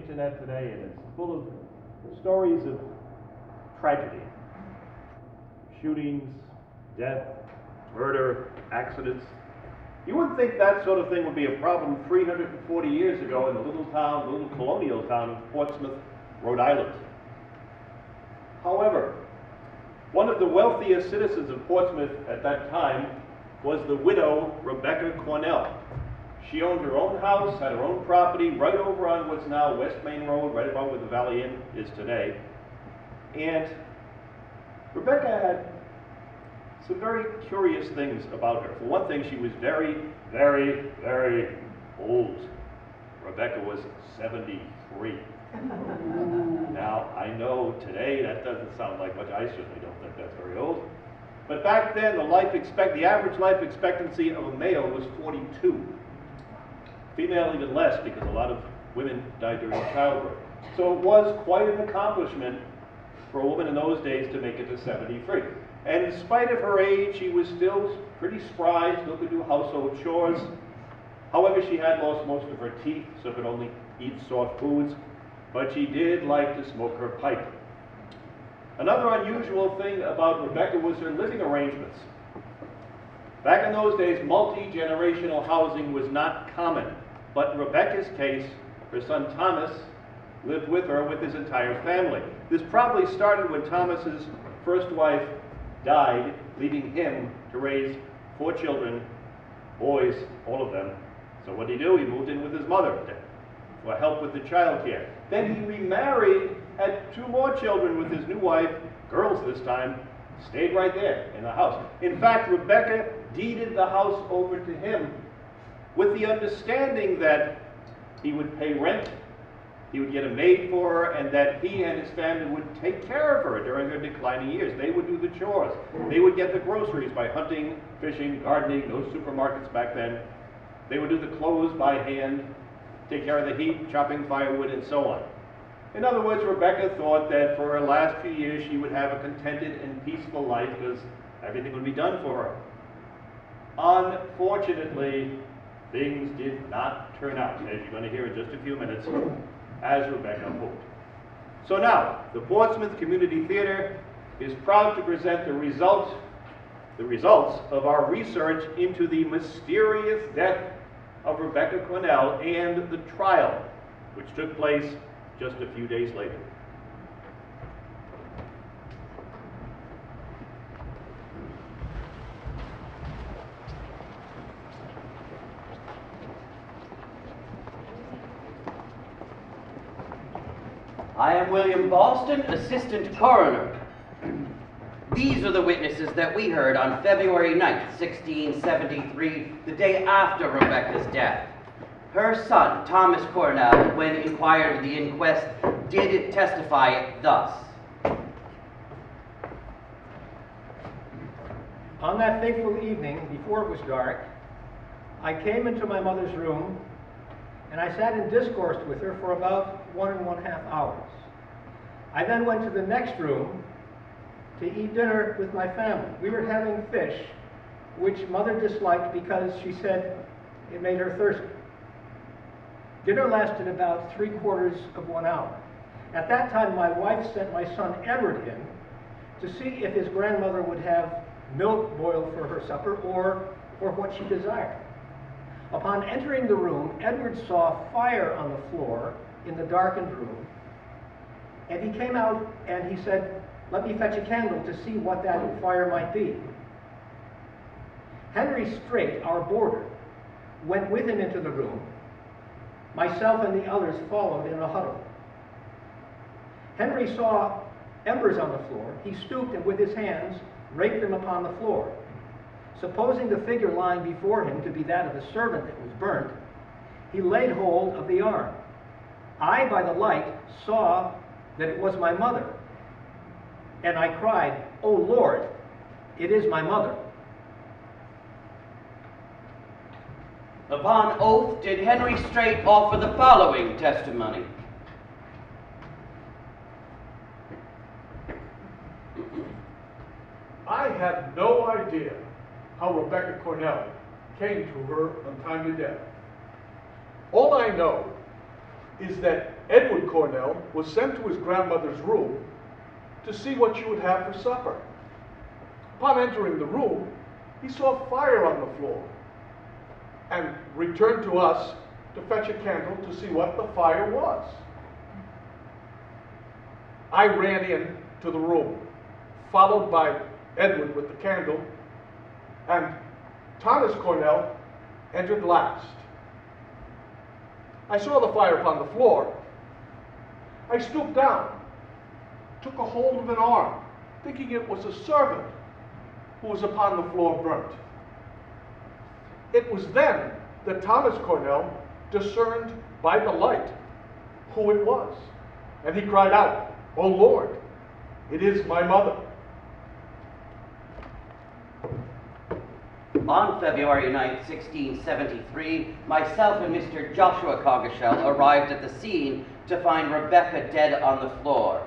internet today, and it's full of stories of tragedy. Shootings, death, murder, accidents. You wouldn't think that sort of thing would be a problem 340 years ago in the little colonial town of Portsmouth, Rhode Island. However, one of the wealthiest citizens of Portsmouth at that time was the widow Rebecca Cornell. She owned her own house, had her own property right over on what's now West Main Road, right about where the Valley Inn is today. And Rebecca had some very curious things about her. For one thing, she was very, very, very old. Rebecca was 73. Now, I know today that doesn't sound like much. I certainly don't think that's very old. But back then, the average life expectancy of a male was 42. Female even less, because a lot of women died during childbirth. So it was quite an accomplishment for a woman in those days to make it to 73. And in spite of her age, she was still pretty spry, still could do household chores. However, she had lost most of her teeth, so could only eat soft foods. But she did like to smoke her pipe. Another unusual thing about Rebecca was her living arrangements. Back in those days, multi-generational housing was not common. But in Rebecca's case, her son Thomas lived with her with his entire family. This probably started when Thomas's first wife died, leaving him to raise 4 children, boys, all of them. So what did he do? He moved in with his mother for help with the child care. Then he remarried, had 2 more children with his new wife, girls this time, stayed right there in the house. In fact, Rebecca deeded the house over to him with the understanding that he would pay rent, he would get a maid for her, and that he and his family would take care of her during her declining years. They would do the chores. They would get the groceries by hunting, fishing, gardening, no supermarkets back then. They would do the clothes by hand, take care of the heat, chopping firewood, and so on. In other words, Rebecca thought that for her last few years she would have a contented and peaceful life because everything would be done for her. Unfortunately, things did not turn out, as you're going to hear in just a few minutes, as Rebecca hoped. So now, the Portsmouth Community Theater is proud to present the results of our research into the mysterious death of Rebecca Cornell and the trial, which took place just a few days later. I am William Boston, Assistant Coroner. These are the witnesses that we heard on February 9th, 1673, the day after Rebecca's death. Her son, Thomas Cornell, when inquired at the inquest, did testify thus. On that fateful evening, before it was dark, I came into my mother's room and I sat and discoursed with her for about 1.5 hours. I then went to the next room to eat dinner with my family. We were having fish, which Mother disliked because she said it made her thirsty. Dinner lasted about 3/4 hour. At that time, my wife sent my son Edward in to see if his grandmother would have milk boiled for her supper or what she desired. Upon entering the room, Edward saw fire on the floor in the darkened room, and he came out and he said, "Let me fetch a candle to see what that fire might be." Henry Strait, our boarder, went with him into the room. Myself and the others followed in a huddle. Henry saw embers on the floor. He stooped and with his hands raked them upon the floor. Supposing the figure lying before him to be that of a servant that was burnt, he laid hold of the arm. I, by the light, saw that it was my mother, and I cried, "O Lord, it is my mother." Upon oath, did Henry Strait offer the following testimony? I have no idea how Rebecca Cornell came to her untimely death. All I know is that Edward Cornell was sent to his grandmother's room to see what she would have for supper. Upon entering the room, he saw fire on the floor and returned to us to fetch a candle to see what the fire was. I ran in to the room, followed by Edward with the candle, and Thomas Cornell entered last. I saw the fire upon the floor. I stooped down, took a hold of an arm, thinking it was a servant who was upon the floor burnt. It was then that Thomas Cornell discerned by the light who it was, and he cried out, "O Lord, it is my mother." On February 9th, 1673, myself and Mr. Joshua Quahauger arrived at the scene to find Rebecca dead on the floor.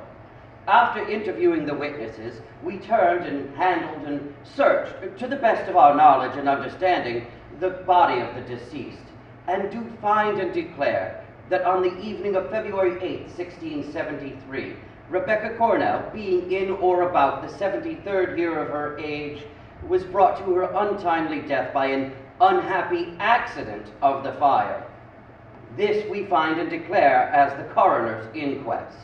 After interviewing the witnesses, we turned and handled and searched, to the best of our knowledge and understanding, the body of the deceased, and do find and declare that on the evening of February 8th, 1673, Rebecca Cornell, being in or about the 73rd year of her age, was brought to her untimely death by an unhappy accident of the fire. This we find and declare as the coroner's inquest.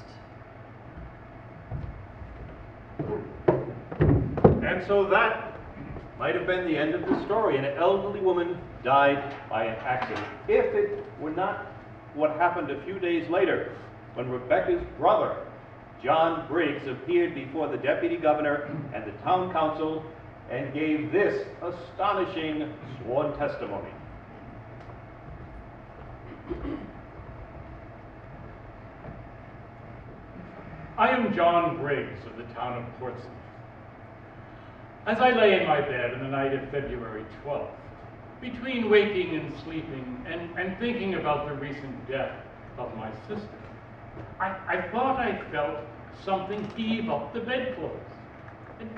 And so that might have been the end of the story. An elderly woman died by an accident. If it were not what happened a few days later, when Rebecca's brother, John Briggs, appeared before the deputy governor and the town council and gave this astonishing sworn testimony. I am John Briggs of the town of Portsmouth. As I lay in my bed on the night of February 12th, between waking and sleeping and thinking about the recent death of my sister, I thought I felt something heave up the bedclothes.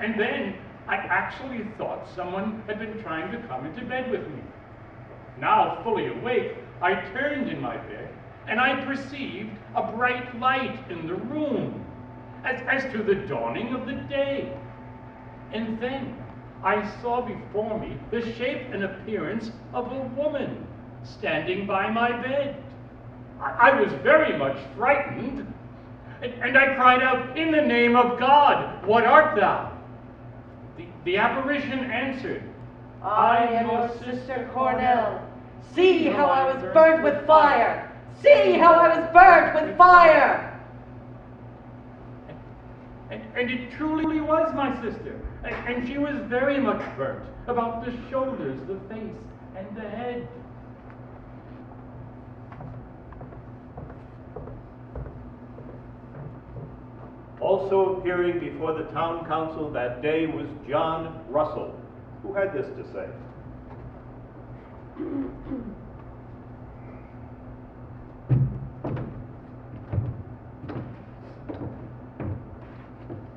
And then I actually thought someone had been trying to come into bed with me. Now, fully awake, I turned in my bed and I perceived a bright light in the room, as to the dawning of the day. And then I saw before me the shape and appearance of a woman standing by my bed. I was very much frightened, and I cried out, "In the name of God, what art thou?" The apparition answered, "I am your sister Cornell. See how I was burnt with fire! See how I was burnt with fire!" And it truly was my sister, and she was very much burnt about the shoulders, the face, and the head. Also appearing before the town council that day was John Russell, who had this to say.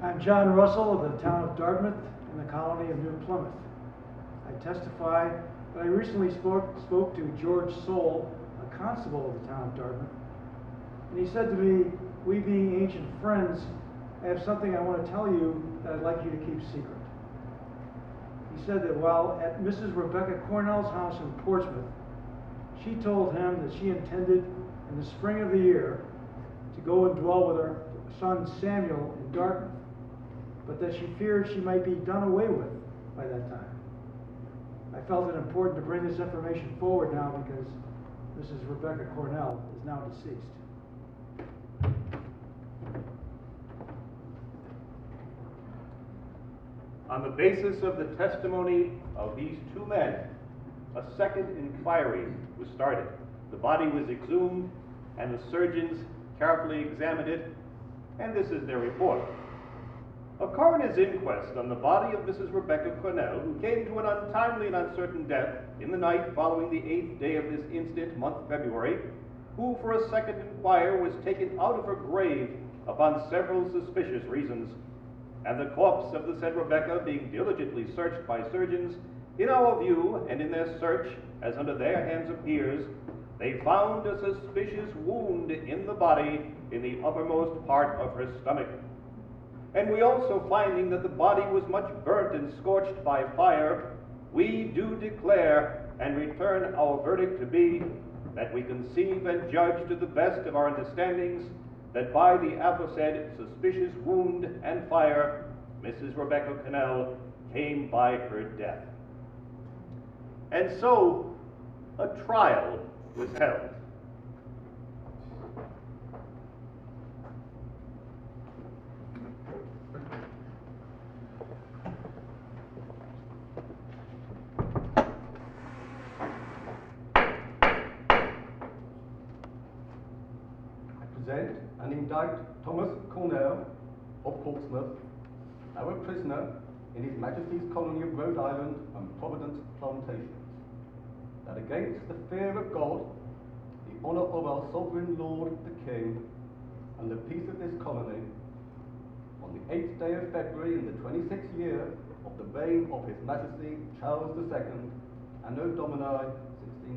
I'm John Russell of the town of Dartmouth in the colony of New Plymouth. I testify that I recently spoke to George Soule, a constable of the town of Dartmouth, and he said to me, "We being ancient friends, I have something I want to tell you that I'd like you to keep secret." He said that while at Mrs. Rebecca Cornell's house in Portsmouth, she told him that she intended in the spring of the year to go and dwell with her son Samuel in Dartmouth, but that she feared she might be done away with by that time. I felt it important to bring this information forward now because Mrs. Rebecca Cornell is now deceased. On the basis of the testimony of these two men, a second inquiry was started. The body was exhumed, and the surgeons carefully examined it, and this is their report. A coroner's inquest on the body of Mrs. Rebecca Cornell, who came to an untimely and uncertain death in the night following the 8th day of this instant month February, who for a second inquiry was taken out of her grave upon several suspicious reasons, and the corpse of the said Rebecca being diligently searched by surgeons, in our view and in their search, as under their hands appears, They found a suspicious wound in the body in the uppermost part of her stomach. And we also, finding that the body was much burnt and scorched by fire, we do declare and return our verdict to be that we conceive and judge to the best of our understandings that by the aforesaid suspicious wound and fire, Mrs. Rebecca Cornell came by her death. And so a trial was held. Present and indict Thomas Cornell of Portsmouth, now a prisoner in His Majesty's colony of Rhode Island and Providence Plantations, that against the fear of God, the honour of our sovereign Lord the King, and the peace of this colony, on the 8th day of February in the 26th year of the reign of His Majesty Charles II, Anno Domini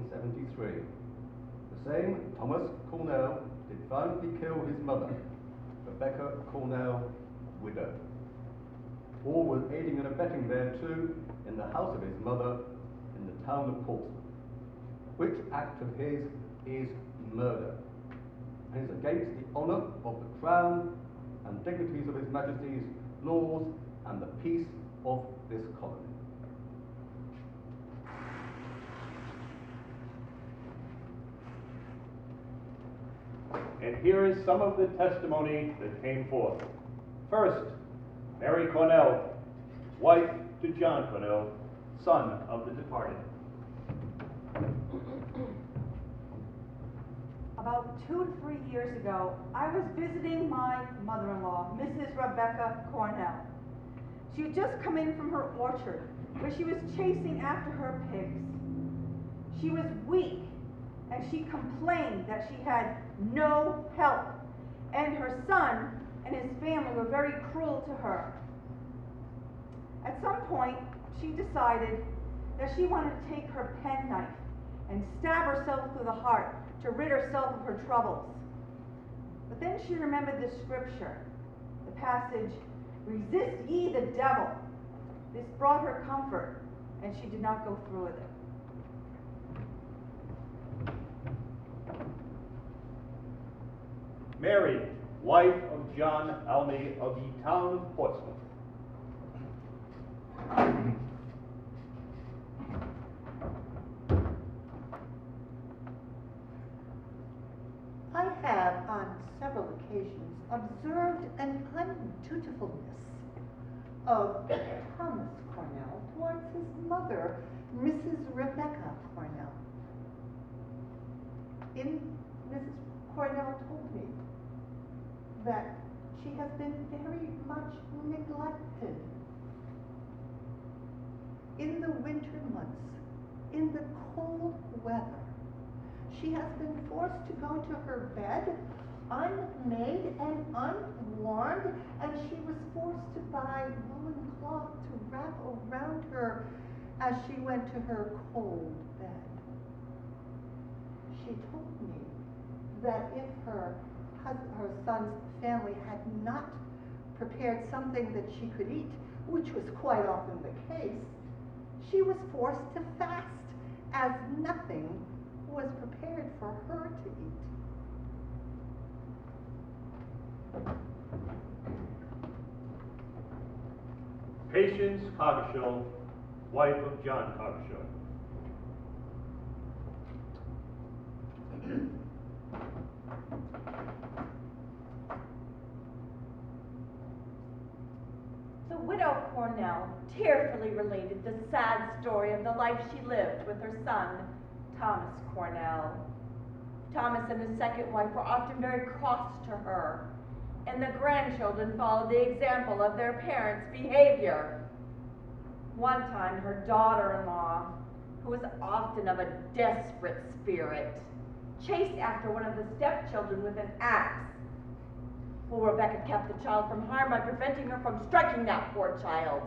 1673, the same Thomas Cornell did violently kill his mother, Rebecca Cornell, widow. All was aiding and abetting thereto in the house of his mother in the town of Portsmouth, which act of his is murder, and is against the honour of the crown and dignities of His Majesty's laws and the peace of this colony. And here is some of the testimony that came forth. First, Mary Cornell, wife to John Cornell, son of the departed. About 2 to 3 years ago, I was visiting my mother-in-law, Mrs. Rebecca Cornell. She had just come in from her orchard, where she was chasing after her pigs. She was weak, and she complained that she had no help, and her son and his family were very cruel to her. At some point, she decided that she wanted to take her penknife and stab herself through the heart to rid herself of her troubles. But then she remembered the scripture, the passage, "Resist ye the devil." This brought her comfort, and she did not go through with it. Mary, wife of John Almy of the town of Portsmouth. I have on several occasions observed an undutifulness of Thomas Cornell towards his mother, Mrs. Rebecca Cornell. Mrs. Cornell told me that she has been very much neglected. In the winter months, in the cold weather, she has been forced to go to her bed unmade and unwarmed, and she was forced to buy woolen cloth to wrap around her as she went to her cold bed. She told me that if her son's family had not prepared something that she could eat, which was quite often the case, she was forced to fast, as nothing was prepared for her to eat. Patience Quahauger, wife of John Quahauger. The widow Cornell tearfully related the sad story of the life she lived with her son, Thomas Cornell. Thomas and his second wife were often very cross to her, and the grandchildren followed the example of their parents' behavior. One time, her daughter-in-law, who was often of a desperate spirit, chased after one of the stepchildren with an axe. Well, Rebecca kept the child from harm by preventing her from striking that poor child.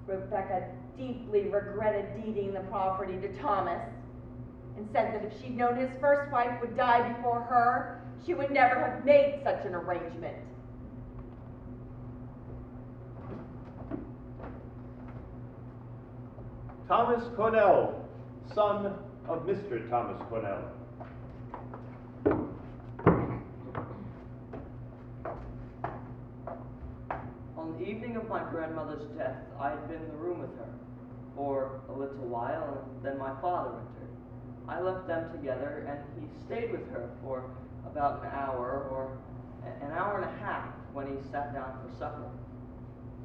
Rebecca deeply regretted deeding the property to Thomas, and said that if she'd known his first wife would die before her, she would never have made such an arrangement. Thomas Cornell, son of Mr. Thomas Cornell. On the evening of my grandmother's death, I had been in the room with her for a little while, and then my father entered. I left them together, and he stayed with her for about an hour or an hour and a half when he sat down for supper.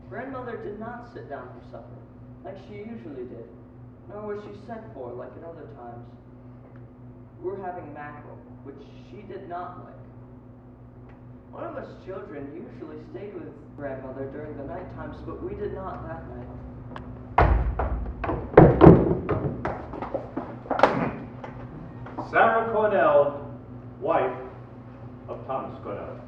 Grandmother did not sit down for supper like she usually did, nor was she sent for like at other times. We were having mackerel, which she did not like. One of us children usually stayed with grandmother during the night times, but we did not that night. Sarah Cornell, wife of Thomas Cornell.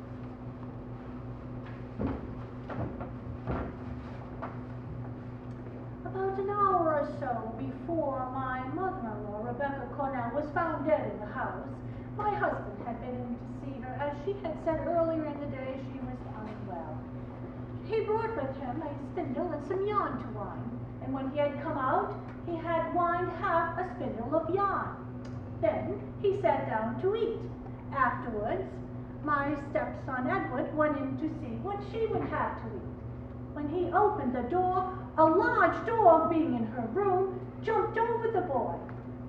About an hour or so before my mother-in-law, Rebecca Cornell, was found dead in the house, my husband had been in to see her. As she had said earlier in the day, she was unwell. He brought with him a spindle and some yarn to wind, and when he had come out, he had wind half a spindle of yarn. Then he sat down to eat. Afterwards, my stepson Edward went in to see what she would have to eat. When he opened the door, a large dog, being in her room, jumped over the boy.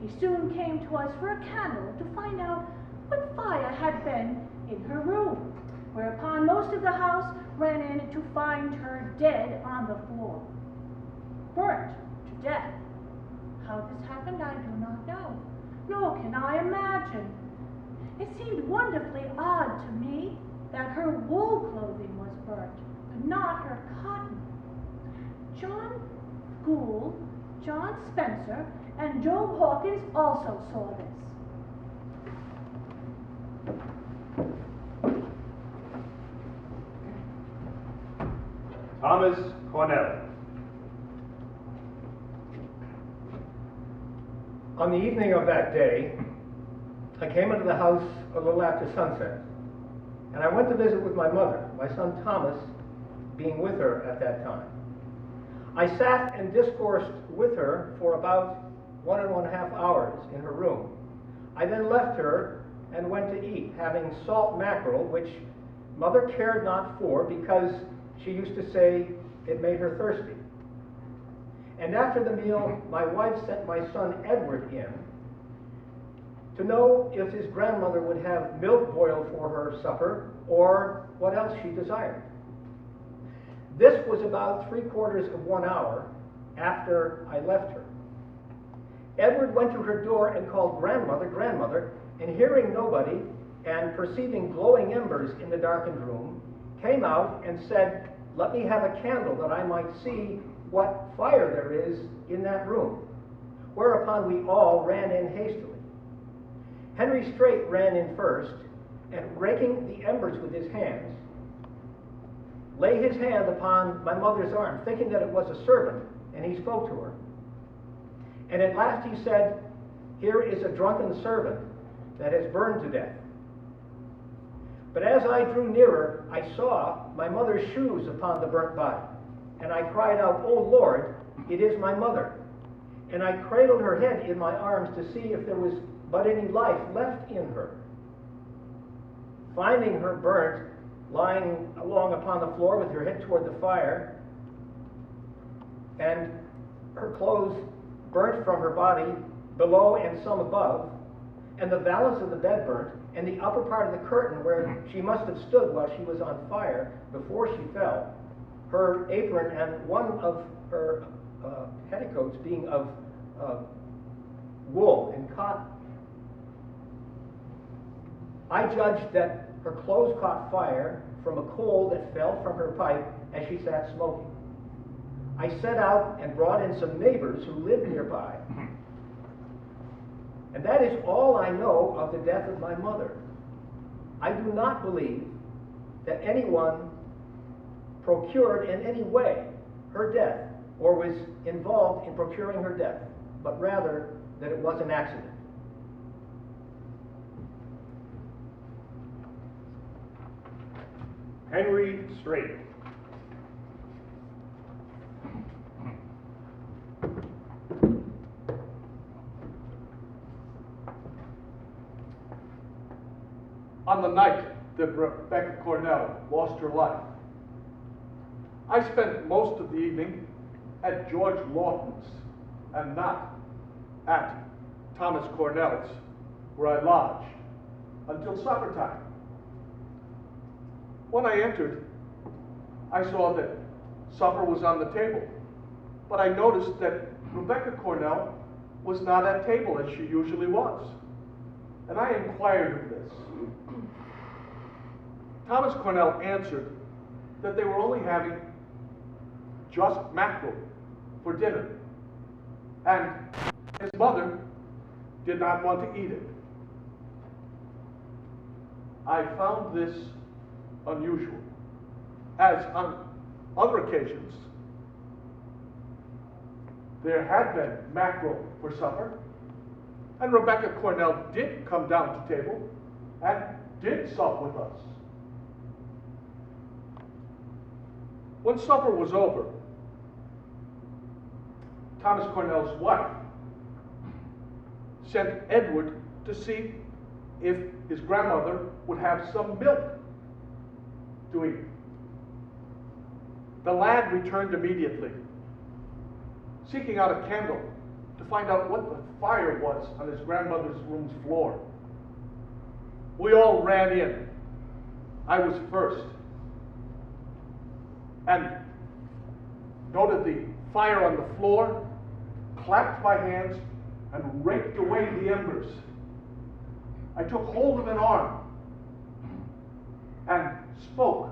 He soon came to us for a candle to find out what fire had been in her room, whereupon most of the house ran in to find her dead on the floor, burnt to death. How this happened, I do not know, nor can I imagine. It seemed wonderfully odd to me that her wool clothing was burnt, but not her cotton. John Gould, John Spencer, and Job Hawkins also saw this. Thomas Cornell. On the evening of that day, I came into the house a little after sunset, and I went to visit with my mother, my son Thomas being with her at that time. I sat and discoursed with her for about 1.5 hours in her room. I then left her and went to eat, having salt mackerel, which mother cared not for because she used to say it made her thirsty. And after the meal, my wife sent my son Edward in to know if his grandmother would have milk boiled for her supper or what else she desired. This was about 3/4 hour after I left her. Edward went to her door and called grandmother, grandmother, and hearing nobody and perceiving glowing embers in the darkened room, came out and said, "Let me have a candle that I might see what fire there is in that room." Whereupon we all ran in hastily. Henry Straight ran in first, and raking the embers with his hands, lay his hand upon my mother's arm, thinking that it was a servant, and he spoke to her. And at last he said, "Here is a drunken servant that has burned to death." But as I drew nearer, I saw my mother's shoes upon the burnt body, and I cried out, "O Lord, it is my mother." And I cradled her head in my arms to see if there was but any life left in her. Finding her burnt, lying along upon the floor with her head toward the fire, and her clothes burnt from her body below and some above, and the valance of the bed burnt, and the upper part of the curtain where she must have stood while she was on fire before she fell, her apron and one of her petticoats being of wool and cotton. I judged that her clothes caught fire from a coal that fell from her pipe as she sat smoking. I set out and brought in some neighbors who lived nearby. And that is all I know of the death of my mother. I do not believe that anyone procured in any way her death or was involved in procuring her death, but rather that it was an accident. Henry Strait. On the night that Rebecca Cornell lost her life, I spent most of the evening at George Lawton's and not at Thomas Cornell's, where I lodged, until supper time. When I entered, I saw that supper was on the table, but I noticed that Rebecca Cornell was not at table as she usually was, and I inquired of this. Thomas Cornell answered that they were only having just mackerel for dinner, and his mother did not want to eat it. I found this unusual, as on other occasions there had been mackerel for supper, and Rebecca Cornell did come down to table and did sup with us. When supper was over, Thomas Cornell's wife sent Edward to see if his grandmother would have some milk to eat. The lad returned immediately, seeking out a candle to find out what the fire was on his grandmother's room's floor. We all ran in. I was first, and noted the fire on the floor, clapped my hands, and raked away the embers. I took hold of an arm and spoke,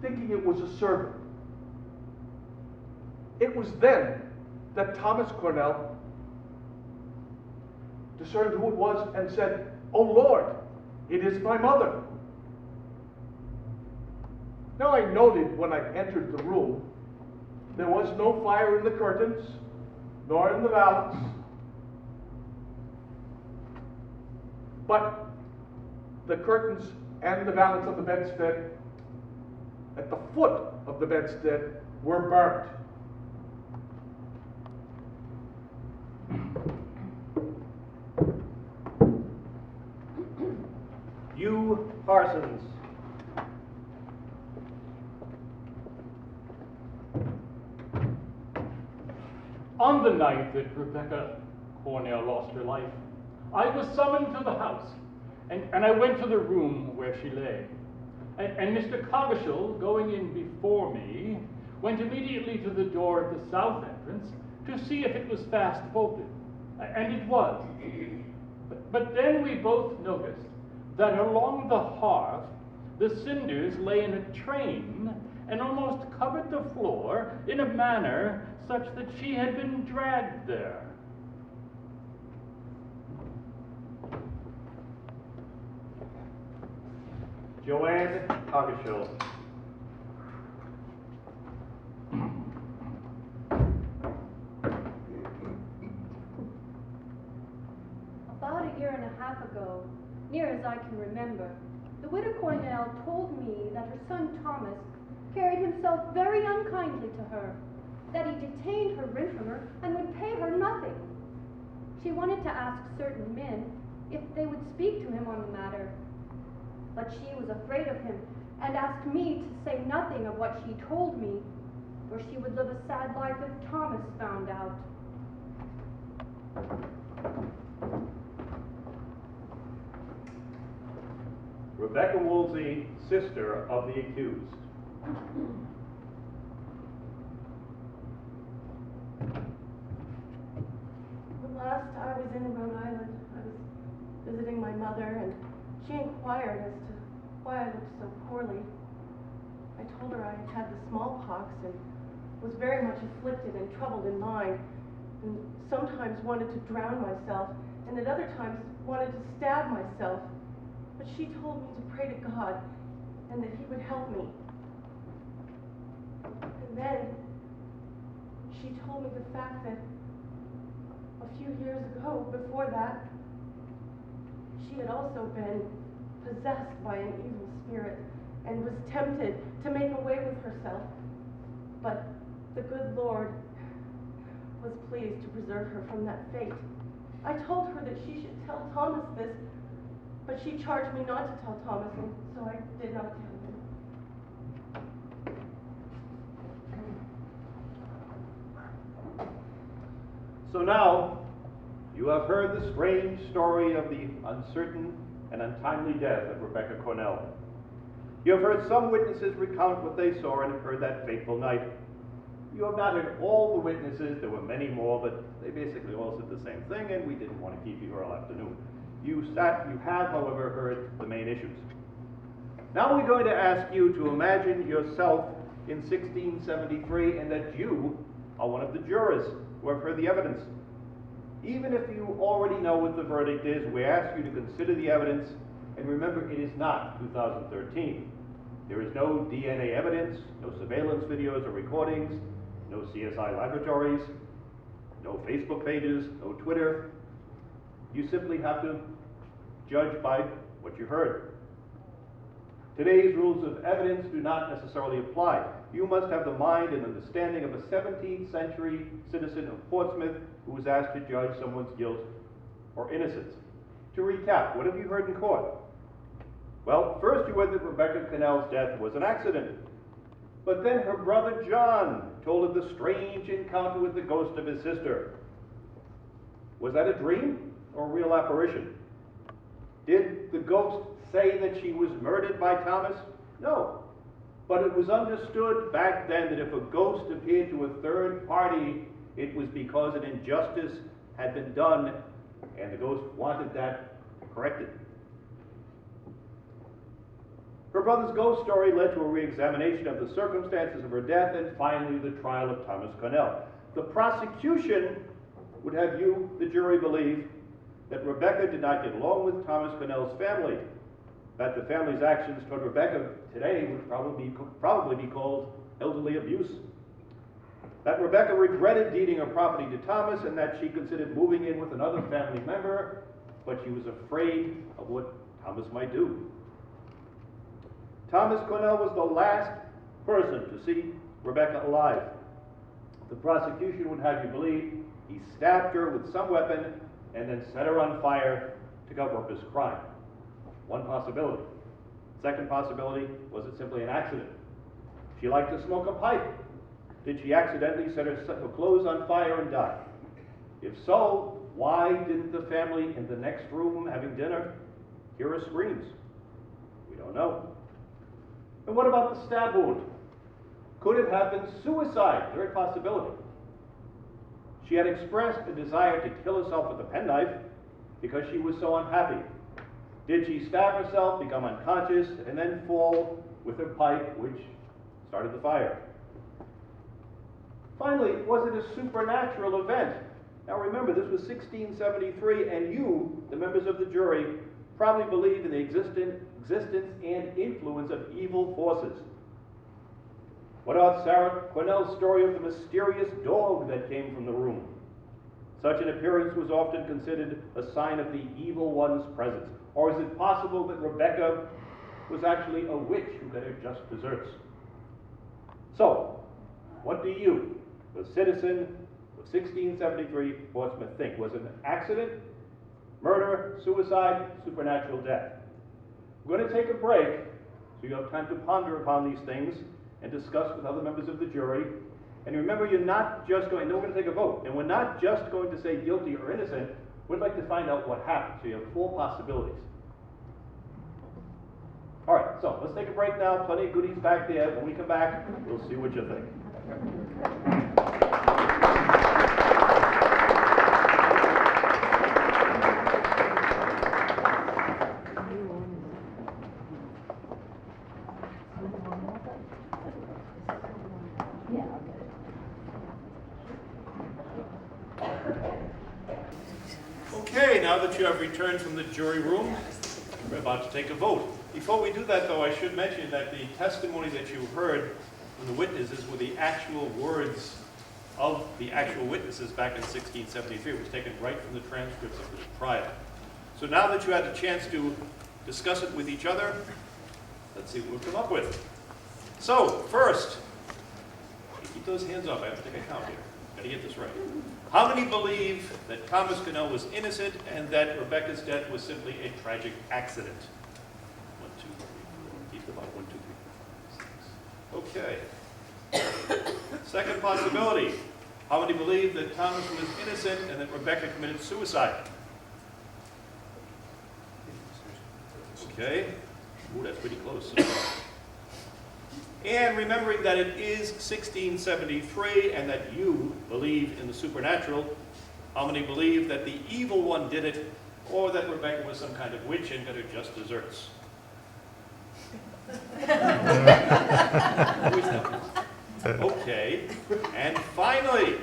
thinking it was a servant. It was then that Thomas Cornell discerned who it was and said, "Oh Lord, it is my mother." Now I noted when I entered the room, there was no fire in the curtains, nor in the valance, but the curtains and the valance of the bedstead, at the foot of the bedstead, were burnt. Hugh Parsons. On the night that Rebecca Cornell lost her life, I was summoned to the house, and I went to the room where she lay. And Mr. Quahauger, going in before me, went immediately to the door at the south entrance to see if it was fast bolted. And it was. But then we both noticed that along the hearth, the cinders lay in a train and almost covered the floor in a manner such that she had been dragged there. Joanne Quahauger. About a year and a half ago, near as I can remember, the widow Cornell told me that her son Thomas carried himself very unkindly to her, that he detained her rent from her and would pay her nothing. She wanted to ask certain men if they would speak to him on the matter, but she was afraid of him and asked me to say nothing of what she told me, for she would live a sad life if Thomas found out. Rebecca Woolsey, sister of the accused. The last I was in Rhode Island, I was visiting my mother, and she inquired as to why I looked so poorly. I told her I had had the smallpox and was very much afflicted and troubled in mind, and sometimes wanted to drown myself, and at other times wanted to stab myself. But she told me to pray to God and that He would help me. And then she told me the fact that a few years ago, before that, she had also been possessed by an evil spirit and was tempted to make away with herself. But the good Lord was pleased to preserve her from that fate. I told her that she should tell Thomas this, but she charged me not to tell Thomas, and so I did not tell him. So now, you have heard the strange story of the uncertain and untimely death of Rebecca Cornell. You have heard some witnesses recount what they saw and heard that fateful night. You have not heard all the witnesses. There were many more, but they basically all said the same thing, and we didn't want to keep you here all afternoon. You have, however, heard the main issues. Now we're going to ask you to imagine yourself in 1673 and that you are one of the jurors who have heard the evidence. Even if you already know what the verdict is, we ask you to consider the evidence, and remember, it is not 2013. There is no DNA evidence, no surveillance videos or recordings, no CSI laboratories, no Facebook pages, no Twitter. You simply have to judge by what you heard. Today's rules of evidence do not necessarily apply. You must have the mind and understanding of a 17th century citizen of Portsmouth who was asked to judge someone's guilt or innocence. To recap, what have you heard in court? Well, first you heard that Rebecca Cornell's death was an accident. But then her brother John told of the strange encounter with the ghost of his sister. Was that a dream or a real apparition? Did the ghost say that she was murdered by Thomas? No. But it was understood back then that if a ghost appeared to a third party, it was because an injustice had been done, and the ghost wanted that corrected. Her brother's ghost story led to a re-examination of the circumstances of her death and finally the trial of Thomas Cornell. The prosecution would have you, the jury, believe that Rebecca did not get along with Thomas Cornell's family, that the family's actions toward Rebecca today would probably be called elderly abuse, that Rebecca regretted deeding her property to Thomas and that she considered moving in with another family member, but she was afraid of what Thomas might do. Thomas Cornell was the last person to see Rebecca alive. The prosecution would have you believe he stabbed her with some weapon and then set her on fire to cover up his crime. One possibility. Second possibility, was it simply an accident? She liked to smoke a pipe. Did she accidentally set her clothes on fire and die? If so, why didn't the family in the next room having dinner hear her screams? We don't know. And what about the stab wound? Could it have been suicide? Third possibility. She had expressed a desire to kill herself with a penknife because she was so unhappy. Did she stab herself, become unconscious, and then fall with her pipe, which started the fire? Finally, was it a supernatural event? Now remember, this was 1673, and you, the members of the jury, probably believe in the existence and influence of evil forces. What about Sarah Cornell's story of the mysterious dog that came from the room? Such an appearance was often considered a sign of the evil one's presence. Or is it possible that Rebecca was actually a witch who got her just desserts? So, what do you, the citizen of 1673 Portsmouth, think? Was it an accident, murder, suicide, supernatural death? We're going to take a break so you have time to ponder upon these things and discuss with other members of the jury. And remember, you're not just going, no, we're going to take a vote. And we're not just going to say guilty or innocent. We'd like to find out what happened. So you have 4 possibilities. All right, so let's take a break now. Plenty of goodies back there. When we come back, we'll see what you think. Okay, now that you have returned from the jury room, we're about to take a vote. Before we do that, though, I should mention that the testimony that you heard from the witnesses were the actual words of the actual witnesses back in 1673. It was taken right from the transcripts of the trial. So now that you had a chance to discuss it with each other, Let's see what we've come up with. So, first, keep those hands up. I have to take a count here. Got to get this right. How many believe that Thomas Connell was innocent and that Rebecca's death was simply a tragic accident? 1, 2, 3, 4. Keep them up. 1, 2, 3, 4, 5, 6. Okay. Second possibility. How many believe that Thomas was innocent and that Rebecca committed suicide? Okay. Ooh, that's pretty close. And remembering that it is 1673 and that you believe in the supernatural, how many believe that the evil one did it, or that Rebecca was some kind of witch and got her just desserts? Okay. And finally,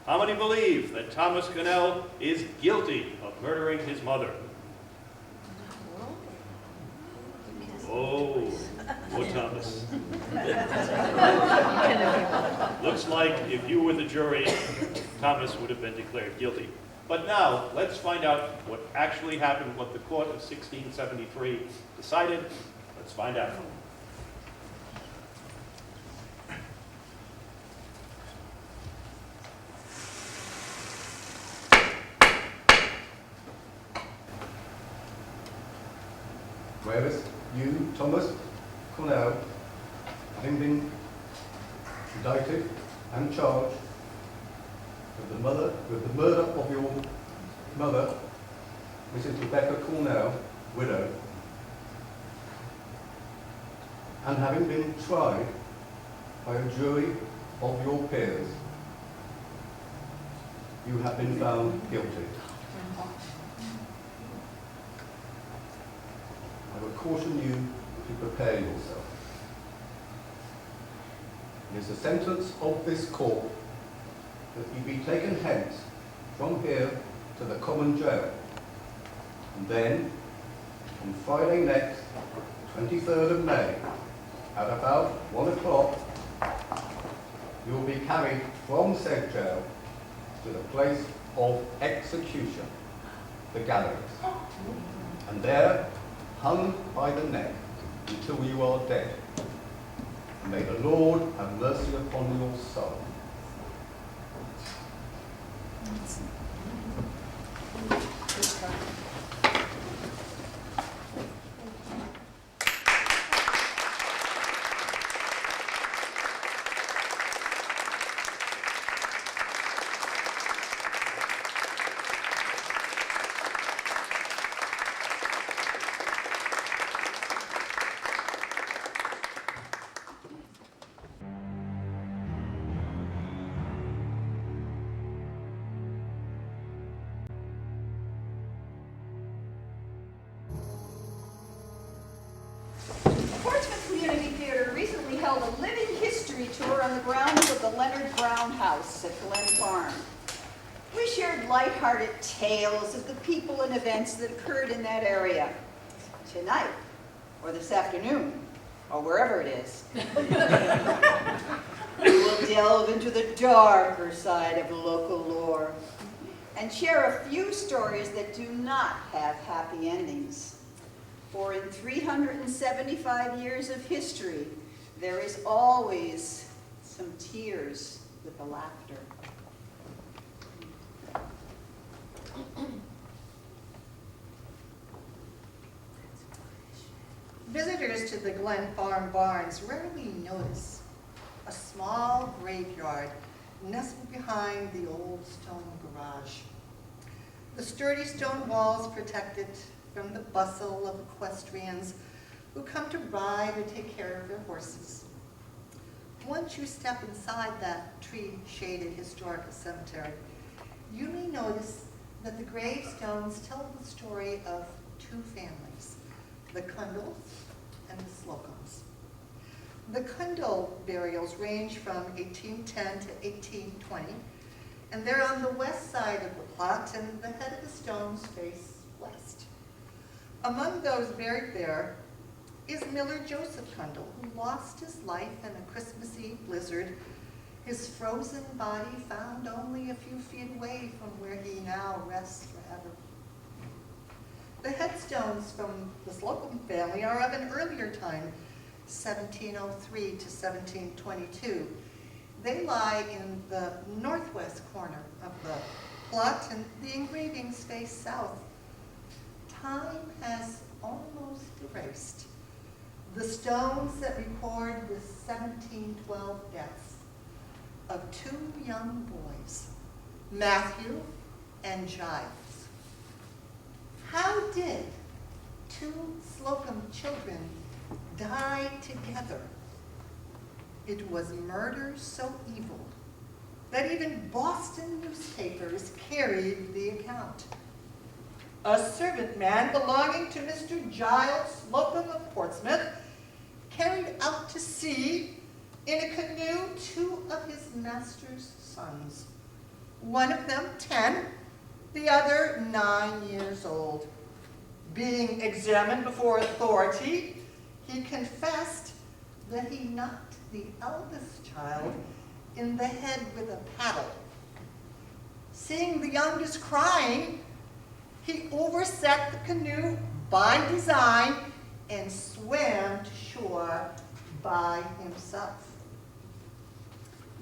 how many believe that Thomas Connell is guilty of murdering his mother? Oh, Thomas. Looks like if you were the jury, Thomas would have been declared guilty. But now, let's find out what actually happened, what the court of 1673 decided. Let's find out. Whereas you, Thomas Cornell, having been indicted and charged with the murder of your mother, Mrs. Rebecca Cornell, widow, and having been tried by a jury of your peers, you have been found guilty. I would caution you to prepare yourself. It is the sentence of this court that you be taken hence from here to the common jail, and then on Friday next, 23rd of May, at about 1 o'clock, you will be carried from said jail to the place of execution, the gallows, and there, hung by the neck until you are dead. And may the Lord have mercy upon your soul. Portsmouth Community Theater recently held a living history tour on the grounds of the Leonard Brown House at Glen Farm. We shared lighthearted tales of the people and events that occurred in that area. Tonight, or this afternoon, or wherever it is, we will delve into the darker side of local lore and share a few stories that do not have happy endings. For in 375 years of history, there is always some tears with the laughter. Visitors to the Glen Farm barns rarely notice a small graveyard nestled behind the old stone garage. The sturdy stone walls protect it from the bustle of equestrians who come to ride or take care of their horses. Once you step inside that tree-shaded historical cemetery, you may notice that the gravestones tell the story of two families, the Cundles and the Slocums. The Cundle burials range from 1810 to 1820, and they're on the west side of the plot, and the head of the stones face west. Among those buried there is Miller Joseph Cundle, who lost his life in a Christmas Eve blizzard, his frozen body found only a few feet away from where he now rests forever. The headstones from the Slocum family are of an earlier time, 1703 to 1722. They lie in the northwest corner of the plot, and the engravings face south. Time has almost erased the stones that record the 1712 deaths of two young boys, Matthew and Giles. How did two Slocum children die together? It was murder so evil that even Boston newspapers carried the account. A servant man belonging to Mr. Giles Slocum of Portsmouth carried out to sea in a canoe two of his master's sons, one of them 10, the other 9 years old. Being examined before authority, he confessed that he knocked the eldest child in the head with a paddle. Seeing the youngest crying, he overset the canoe by design and swam to shore by himself.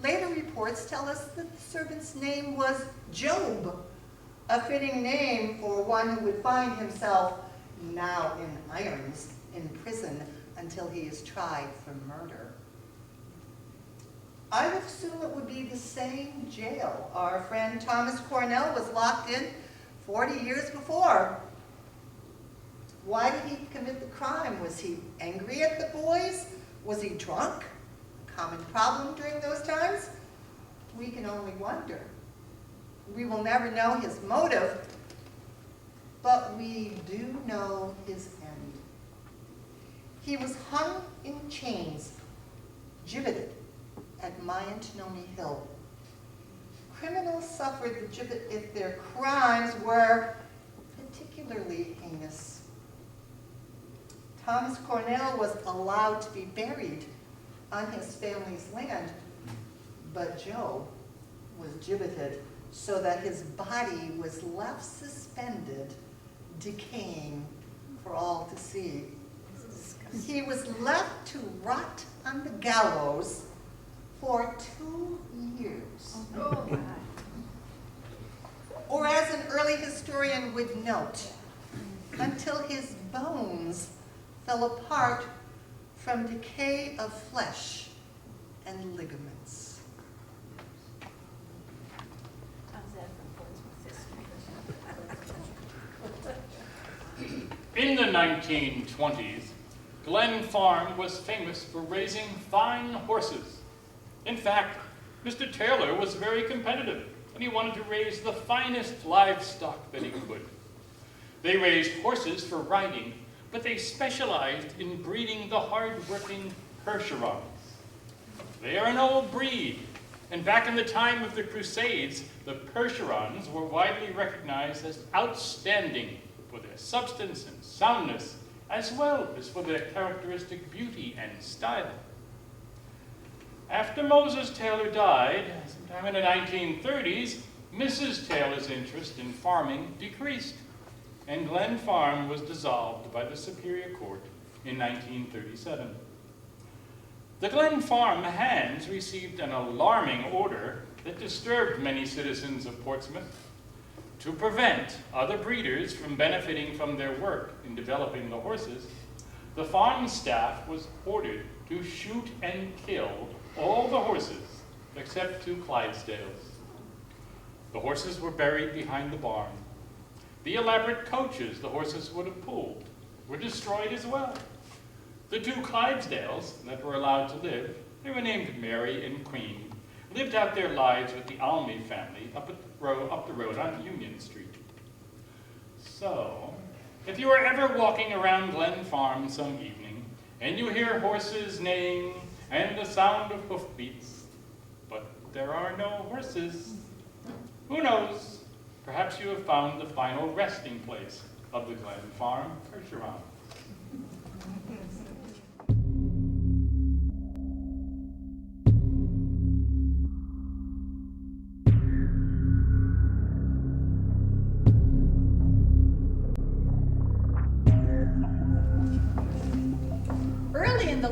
Later reports tell us that the servant's name was Job, a fitting name for one who would find himself now in irons in prison until he is tried for murder. I would assume it would be the same jail our friend Thomas Cornell was locked in 40 years before. Why did he commit the crime? Was he angry at the boys? Was he drunk? Common problem during those times? We can only wonder. We will never know his motive, but we do know his end. He was hung in chains, gibbeted at Mayantononi Hill. Criminals suffered the gibbet if their crimes were particularly heinous. Thomas Cornell was allowed to be buried on his family's land, but Joe was gibbeted so that his body was left suspended, decaying for all to see. He was left to rot on the gallows for 2 years. Or as an early historian would note, until his bones fell apart from decay of flesh and ligaments. In the 1920s, Glen Farm was famous for raising fine horses. In fact, Mr. Taylor was very competitive, and he wanted to raise the finest livestock that he could. They raised horses for riding, but they specialized in breeding the hard-working Percherons. They are an old breed, and back in the time of the Crusades, the Percherons were widely recognized as outstanding for their substance and soundness, as well as for their characteristic beauty and style. After Moses Taylor died, sometime in the 1930s, Mrs. Taylor's interest in farming decreased, and Glen Farm was dissolved by the Superior Court in 1937. The Glen Farm hands received an alarming order that disturbed many citizens of Portsmouth. To prevent other breeders from benefiting from their work in developing the horses, the farm staff was ordered to shoot and kill all the horses except 2 Clydesdales. The horses were buried behind the barn. The elaborate coaches the horses would have pulled were destroyed as well. The 2 Clydesdales that were allowed to live, they were named Mary and Queen, lived out their lives with the Almy family up the road on Union Street. So, if you are ever walking around Glen Farm some evening, and you hear horses neighing and the sound of hoofbeats, but there are no horses, who knows? Perhaps you have found the final resting place of the Glen Farm Percherons.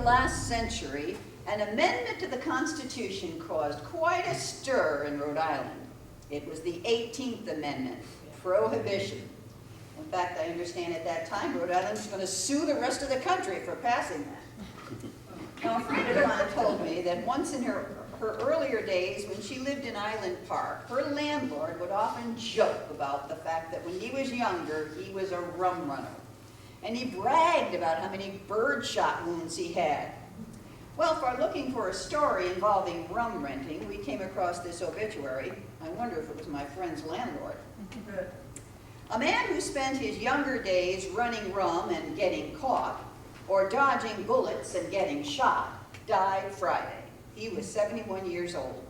last century, an amendment to the Constitution caused quite a stir in Rhode Island. It was the 18th Amendment, prohibition. In fact, I understand at that time Rhode Island was going to sue the rest of the country for passing that. Now, a friend of mine told me that once in her earlier days, when she lived in Island Park, her landlord would often joke about the fact that when he was younger, he was a rum runner. And he bragged about how many birdshot wounds he had. Well, if we're looking for a story involving rum renting, we came across this obituary. I wonder if it was my friend's landlord. A man who spent his younger days running rum and getting caught, or dodging bullets and getting shot, died Friday. He was 71 years old.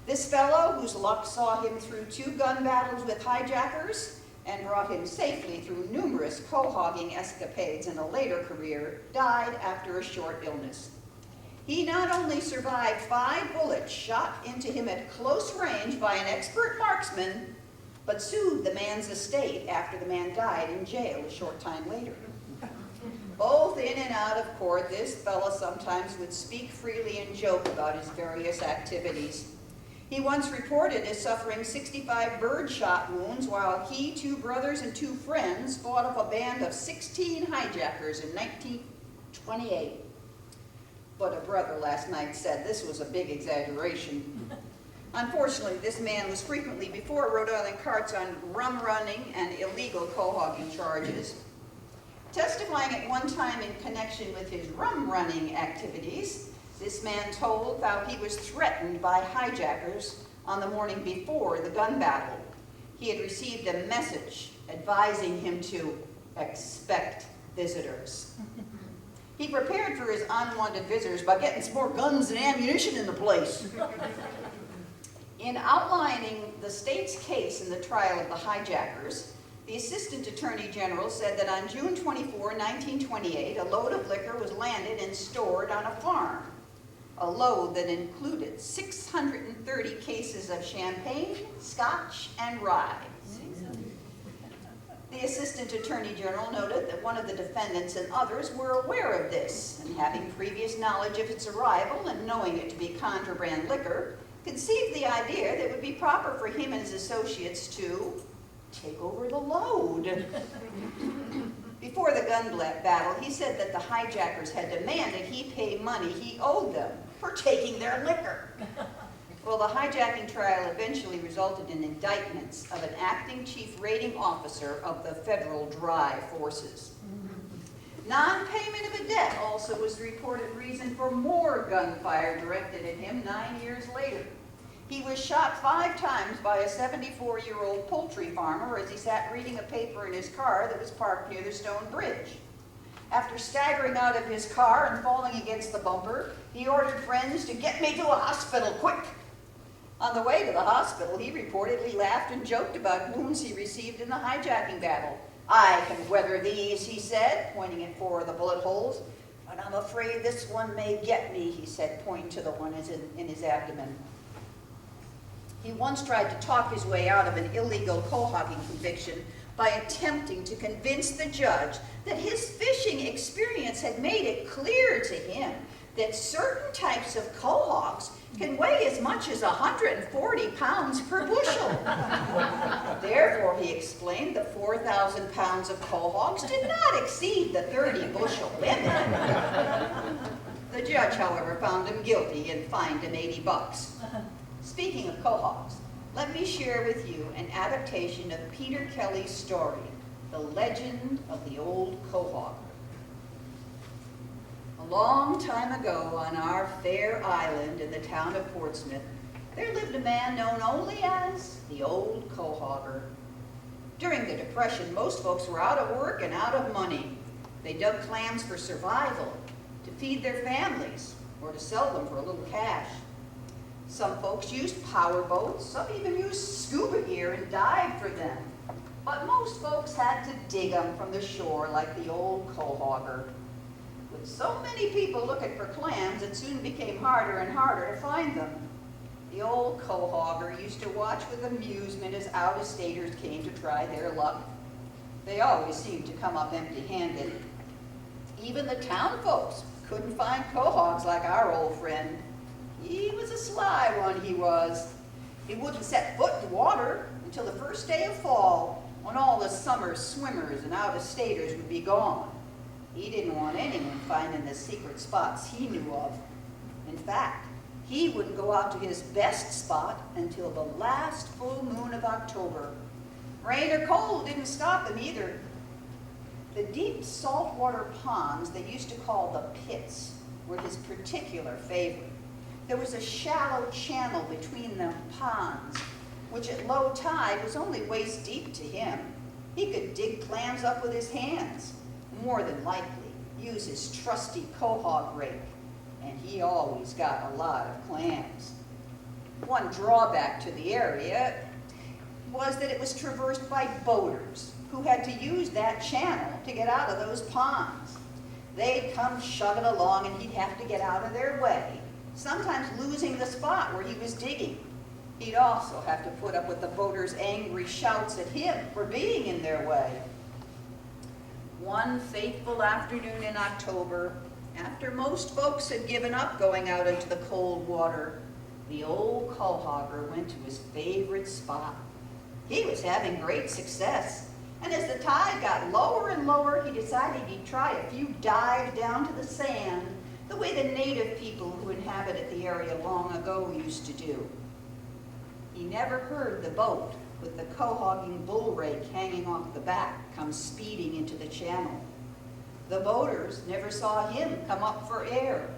This fellow, whose luck saw him through 2 gun battles with hijackers and brought him safely through numerous quahogging escapades in a later career, died after a short illness. He not only survived 5 bullets shot into him at close range by an expert marksman, but sued the man's estate after the man died in jail a short time later. Both in and out of court, this fella sometimes would speak freely and joke about his various activities. He once reported as suffering 65 birdshot wounds while he, 2 brothers, and 2 friends fought off a band of 16 hijackers in 1928. But a brother last night said this was a big exaggeration. Unfortunately, this man was frequently before Rhode Island courts on rum running and illegal quahogging charges. Testifying at one time in connection with his rum running activities, this man told how he was threatened by hijackers on the morning before the gun battle. He had received a message advising him to expect visitors. He prepared for his unwanted visitors by getting some more guns and ammunition in the place. In outlining the state's case in the trial of the hijackers, the Assistant Attorney General said that on June 24, 1928, a load of liquor was landed and stored on a farm. A load that included 630 cases of champagne, scotch, and rye. The Assistant Attorney General noted that one of the defendants and others were aware of this, and having previous knowledge of its arrival and knowing it to be contraband liquor, conceived the idea that it would be proper for him and his associates to take over the load. Before the gun battle, he said that the hijackers had demanded he pay money he owed them for taking their liquor. Well, the hijacking trial eventually resulted in indictments of an acting chief rating officer of the federal dry forces. Non-payment of a debt also was the reported reason for more gunfire directed at him 9 years later. He was shot 5 times by a 74-year-old poultry farmer as he sat reading a paper in his car that was parked near the stone bridge. After staggering out of his car and falling against the bumper, he ordered friends to get me to a hospital, quick. On the way to the hospital, he reportedly laughed and joked about wounds he received in the hijacking battle. "I can weather these," he said, pointing at 4 of the bullet holes. "But I'm afraid this one may get me," he said, pointing to the one in his abdomen. He once tried to talk his way out of an illegal quahogging conviction by attempting to convince the judge that his fishing experience had made it clear to him that certain types of quahogs can weigh as much as 140 pounds per bushel. Therefore, he explained, the 4,000 pounds of quahogs did not exceed the 30-bushel limit. The judge, however, found him guilty and fined him $80. Speaking of quahogs, let me share with you an adaptation of Peter Kelly's story, The Legend of the Old Quahauger. A long time ago on our fair island in the town of Portsmouth, there lived a man known only as the Old Quahauger. During the Depression, most folks were out of work and out of money. They dug clams for survival, to feed their families, or to sell them for a little cash. Some folks used power boats, some even used scuba gear and dived for them. But most folks had to dig them from the shore like the Old Quahauger. With so many people looking for clams, it soon became harder and harder to find them. The Old Quahauger used to watch with amusement as out-of-staters came to try their luck. They always seemed to come up empty-handed. Even the town folks couldn't find quahogs like our old friend. He was a sly one, he was. He wouldn't set foot in water until the first day of fall, when all the summer swimmers and out-of-staters would be gone. He didn't want anyone finding the secret spots he knew of. In fact, he wouldn't go out to his best spot until the last full moon of October. Rain or cold didn't stop him either. The deep saltwater ponds they used to call the pits were his particular favorite. There was a shallow channel between the ponds, which at low tide was only waist deep to him. He could dig clams up with his hands, more than likely use his trusty quahog rake, and he always got a lot of clams. One drawback to the area was that it was traversed by boaters who had to use that channel to get out of those ponds. They'd come shoving along and he'd have to get out of their way, sometimes losing the spot where he was digging. He'd also have to put up with the boaters' angry shouts at him for being in their way. One fateful afternoon in October, after most folks had given up going out into the cold water, the old Quahauger went to his favorite spot. He was having great success, and as the tide got lower and lower, he decided he'd try a few dives down to the sand, the way the native people who inhabited the area long ago used to do. He never heard the boat with the quahogging bull rake hanging off the back come speeding into the channel. The boaters never saw him come up for air.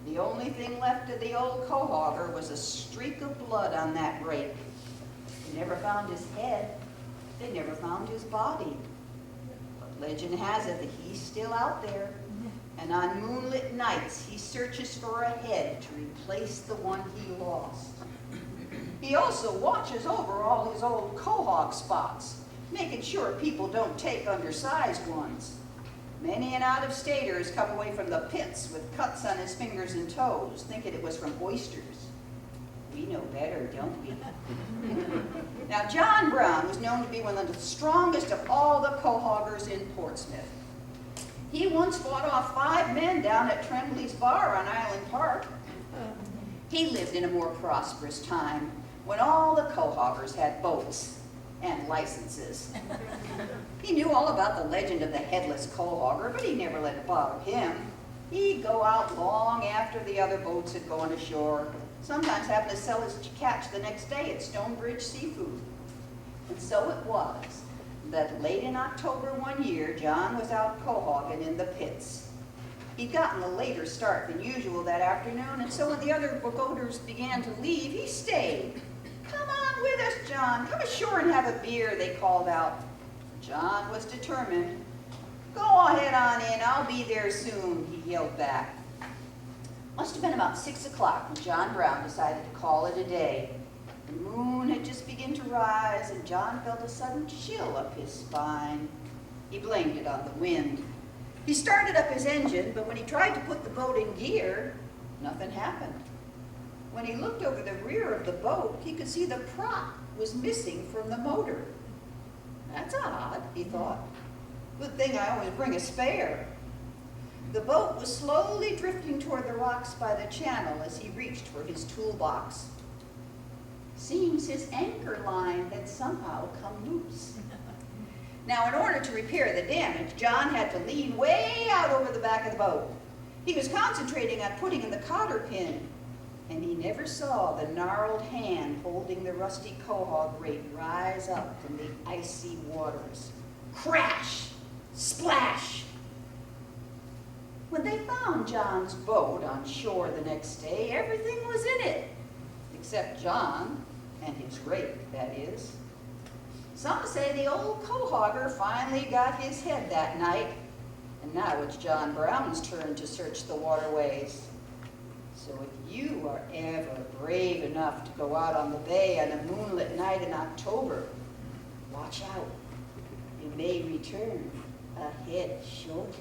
The only thing left of the old Quahauger was a streak of blood on that rake. They never found his head. They never found his body. But legend has it that he's still out there, and on moonlit nights he searches for a head to replace the one he lost. He also watches over all his old quahog spots, making sure people don't take undersized ones. Many an out-of-staters come away from the pits with cuts on his fingers and toes, thinking it was from oysters. We know better, don't we? Now, John Brown was known to be one of the strongest of all the quahoggers in Portsmouth. He once fought off 5 men down at Tremblay's Bar on Island Park. He lived in a more prosperous time, when all the quahoggers had boats and licenses. He knew all about the legend of the headless quahauger, but he never let it bother him. He'd go out long after the other boats had gone ashore, sometimes having to sell his catch the next day at Stonebridge Seafood. And so it was that late in October one year, John was out quahogging in the pits. He'd gotten a later start than usual that afternoon, and so when the other boaters began to leave, he stayed. "Come on with us, John. Come ashore and have a beer," they called out. John was determined. "Go ahead on in. I'll be there soon," he yelled back. Must have been about 6 o'clock when John Brown decided to call it a day. The moon had just begun to rise, and John felt a sudden chill up his spine. He blamed it on the wind. He started up his engine, but when he tried to put the boat in gear, nothing happened. When he looked over the rear of the boat, he could see the prop was missing from the motor. "That's odd," he thought. "Good thing I always bring a spare." The boat was slowly drifting toward the rocks by the channel as he reached for his toolbox. Seems his anchor line had somehow come loose. Now, in order to repair the damage, John had to lean way out over the back of the boat. He was concentrating on putting in the cotter pin, and he never saw the gnarled hand holding the rusty quahog rake rise up from the icy waters. Crash! Splash! When they found John's boat on shore the next day, everything was in it, except John and his rake, that is. Some say the old quahauger finally got his head that night, and now it's John Brown's turn to search the waterways. So if you are ever brave enough to go out on the bay on a moonlit night in October, watch out. You may return a head short.